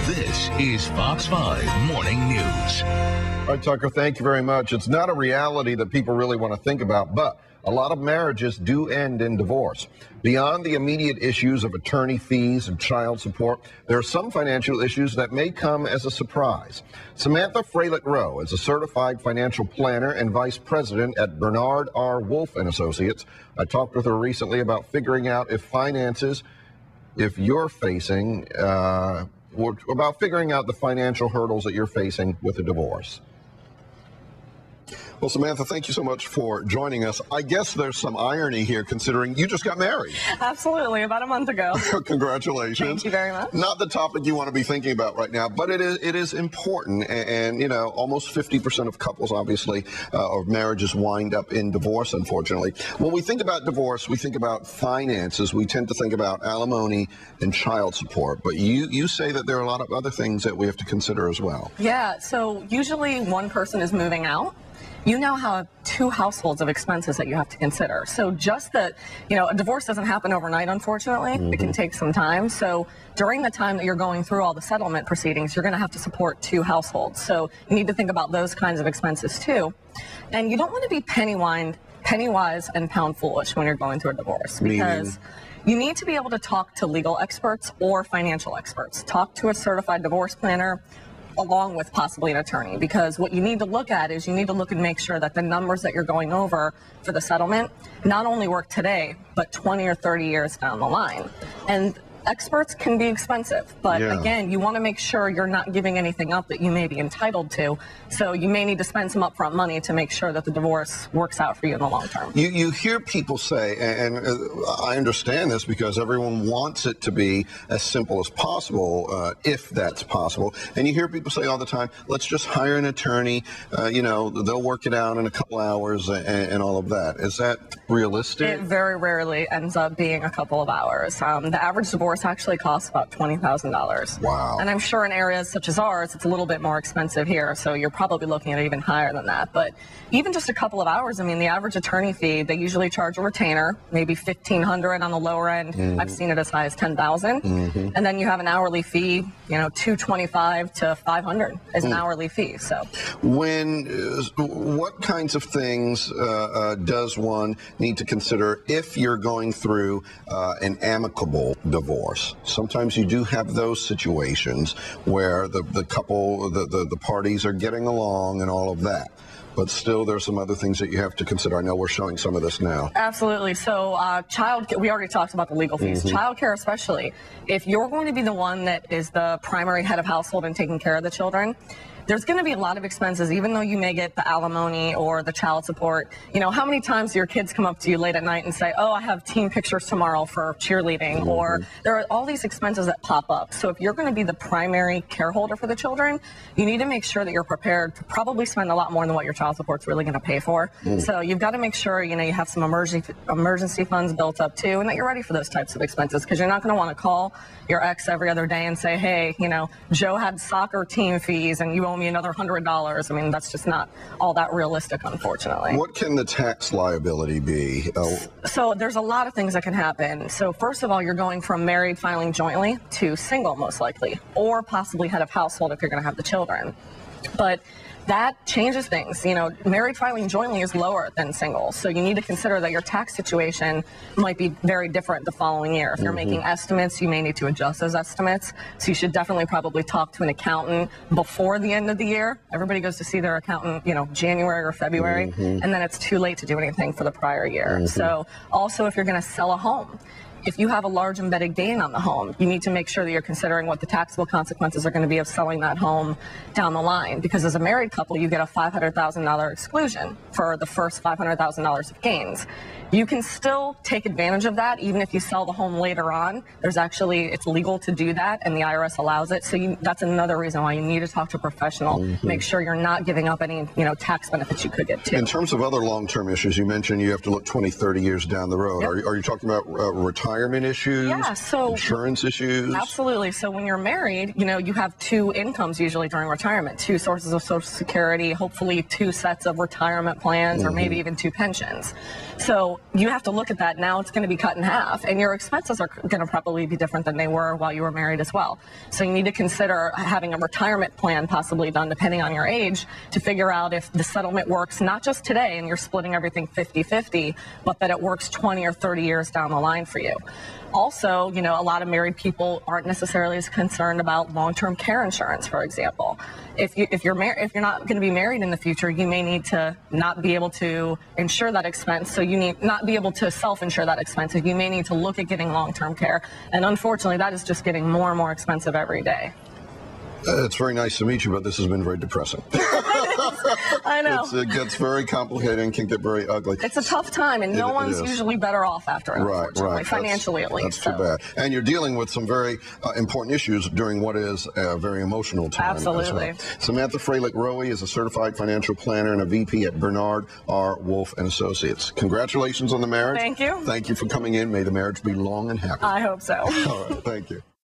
This is Fox 5 Morning News. All right, Tucker, thank you very much. It's not a reality that people really want to think about, but a lot of marriages do end in divorce. Beyond the immediate issues of attorney fees and child support, there are some financial issues that may come as a surprise. Samantha Fraelich Rohe is a certified financial planner and vice president at Bernard R. Wolfe Associates. I talked with her recently about figuring out you're facing the financial hurdles that you're facing with a divorce. Well, Samantha, thank you so much for joining us. I guess there's some irony here considering you just got married. Absolutely, about a month ago. Congratulations. Thank you very much. Not the topic you want to be thinking about right now, but it is important. And you know, almost 50% of couples, obviously, or marriages wind up in divorce, unfortunately. When we think about divorce, we think about finances. We tend to think about alimony and child support. But you say that there are a lot of other things that we have to consider as well. Yeah, so usually one person is moving out. You now have two households of expenses that you have to consider. So just that, a divorce doesn't happen overnight, unfortunately. It can take some time. So during the time that you're going through all the settlement proceedings, you're going to have to support two households. So you need to think about those kinds of expenses too. And you don't want to be penny wise and pound foolish when you're going through a divorce, because you need to be able to talk to legal experts or financial experts. Talk to a certified divorce planner, along with possibly an attorney, because what you need to look at is you need to look and make sure that the numbers that you're going over for the settlement not only work today, but 20 or 30 years down the line. And experts can be expensive, but again, you want to make sure you're not giving anything up that you may be entitled to. So you may need to spend some upfront money to make sure that the divorce works out for you in the long term. You hear people say, and I understand this because everyone wants it to be as simple as possible, if that's possible. And you hear people say all the time, let's just hire an attorney, they'll work it out in a couple hours and all of that. Is that realistic? It very rarely ends up being a couple of hours. The average divorce actually costs about $20,000. Wow. And I'm sure in areas such as ours, it's a little bit more expensive here, so you're probably looking at even higher than that. But even just a couple of hours, I mean, the average attorney fee, they usually charge a retainer, maybe $1,500 on the lower end. I've seen it as high as $10,000. And then you have an hourly fee, $225 to $500 is an hourly fee. So what kinds of things does one need to consider if you're going through an amicable divorce? Sometimes you do have those situations where the couple, the parties are getting along and all of that. But still, there's some other things that you have to consider. I know we're showing some of this now. Absolutely. So we already talked about the legal fees. Childcare especially. If you're going to be the one that is the primary head of household and taking care of the children, there's going to be a lot of expenses, even though you may get the alimony or the child support. How many times do your kids come up to you late at night and say, oh, I have team pictures tomorrow for cheerleading, or there are all these expenses that pop up. So if you're going to be the primary care holder for the children, you need to make sure that you're prepared to probably spend a lot more than what your child support's really going to pay for. So you've got to make sure, you have some emergency funds built up too, and that you're ready for those types of expenses, because you're not going to want to call your ex every other day and say, hey, Joe had soccer team fees and you owe me another $100. I mean, that's just not all that realistic, unfortunately. What can the tax liability be? So there's a lot of things that can happen. So first of all, you're going from married filing jointly to single, most likely, or possibly head of household if you're going to have the children. But that changes things. Married filing jointly is lower than single, so you need to consider that your tax situation might be very different the following year. If you're making estimates, you may need to adjust those estimates, so you should definitely probably talk to an accountant before the end of the year. Everybody goes to see their accountant, January or February, and then it's too late to do anything for the prior year. So also, if you're going to sell a home, if you have a large embedded gain on the home, you need to make sure that you're considering what the taxable consequences are going to be of selling that home down the line. Because as a married couple, you get a $500,000 exclusion for the first $500,000 of gains. You can still take advantage of that even if you sell the home later on. It's legal to do that, and the IRS allows it. So that's another reason why you need to talk to a professional. Make sure you're not giving up any tax benefits you could get too. In terms of other long-term issues, you mentioned you have to look 20, 30 years down the road. Are you talking about retirement retirement issues, insurance issues? Absolutely. So when you're married, you have two incomes usually during retirement, two sources of Social Security, hopefully two sets of retirement plans, or maybe even two pensions. So you have to look at that. Now it's going to be cut in half, and your expenses are going to probably be different than they were while you were married as well. So you need to consider having a retirement plan possibly done, depending on your age, to figure out if the settlement works not just today and you're splitting everything 50-50, but that it works 20 or 30 years down the line for you. Also, a lot of married people aren't necessarily as concerned about long-term care insurance, for example. If you're not going to be married in the future, you may need to not be able to insure that expense. So you need not be able to self-insure that expense. You may need to look at getting long-term care. And unfortunately, that is just getting more and more expensive every day. It's very nice to meet you, but this has been very depressing. I know. It gets very complicated and can get very ugly. It's a tough time, and no one's usually better off after it, unfortunately, financially at least. That's too bad. And you're dealing with some very important issues during what is a very emotional time. Absolutely. As well. Samantha Fraelich Rohe is a certified financial planner and a VP at Bernard R. Wolfe Associates. Congratulations on the marriage. Thank you. Thank you for coming in. May the marriage be long and happy. I hope so. All right. Thank you.